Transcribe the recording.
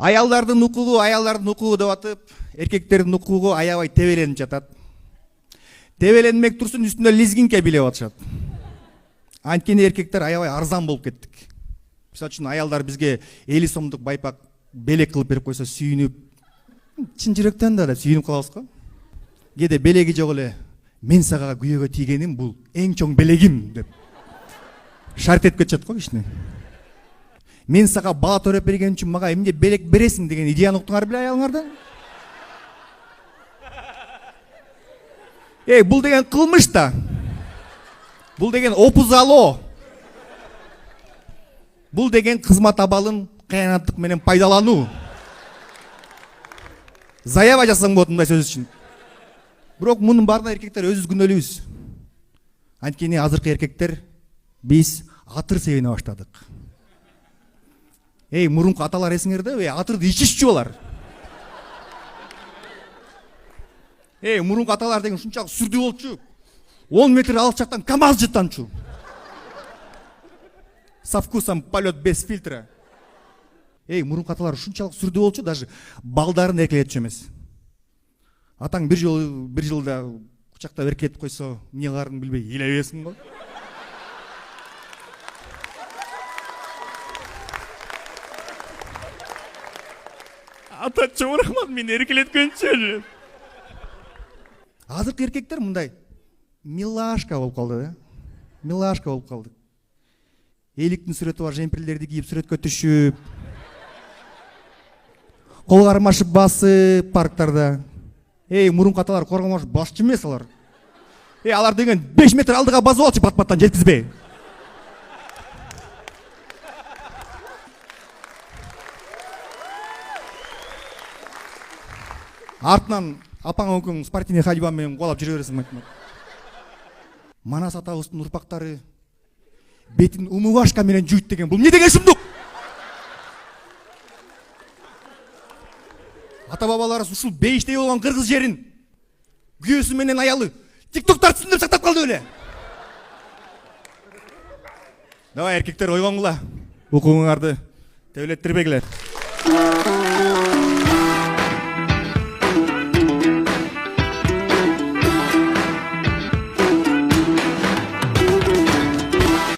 Аялдардын укугу деп атып, эркектердин укугу аябай тебеленип жатат. Тебеленмек турсун үстүнө лезгинке билеп атышат. Анткени эркектер аябай арзан болуп кеттик. Мисалы үчүн аялдар бизге 50 сомдук байпак белек кылып берип койсо сүйүнүп, чын жүрөктөн да сүйүнүп калабыз го. Кээде белеги жок эле, мен сага күйөөгө тийгеним бул эң чоң белегим деп шарт этип кетишет го кичине. Мен сага бала төрөп берген үчүн мага эмне белек бересиң деген идеяны уктуңар беле аялыңарда? Бул деген кылмыш да. Бул деген опузалоо. Бул деген кызмат абалын кыянаттык менен пайдалануу. Заява жасасаң болот мындай сөз үчүн. Бирок мунун баарына эркектер өзүбүз күнөөлүүбүз. Анткени азыркы эркектер биз атыр себене баштадык. Мурунку аталар эсиңерде, атырды ичишчү алар. Мурунку аталар деген ушунчалык сүрдүү болчу. 10 метр алчактан КамАЗ жыттанчу. Со вкусом полет без фильтра. Мурунку аталар ушунчалык сүрдүү болчу, даже балдарын эркелетчү эмес. Атаң бир жылда кучактап эркелетип койсо, эмне кыларын билбей ыйлабесиң го. Ата чоң рахмат, мени эркелеткенчи. Азыркы эркектер мындай милашка болуп калды, да? Милашка болуп калды. Эликтин сүрөтү бар жемпирлерди кийип сүрөткө түшүп, кол кармашып басып парктарда. Мурунку аталар коргомош басчы эмес алар. Алар деген 5 метр алдыга басып алчу пат-паттан жеткизбей. Артынан апаң өкүң спортивный ходьба менен кубалап жүрө бересиң. Манас атабыздын урпактары бетин умывашка менен жуйт деген бул эмне деген шумдук? Ата бабаларыбыз ушул бейиштей болгон кыргыз жерин күйөөсү менен аялы тиктоктор түшүндүп сактап калды беле? Давай эркектер ойгонгула, укугуңарды тебелеттирбегиле.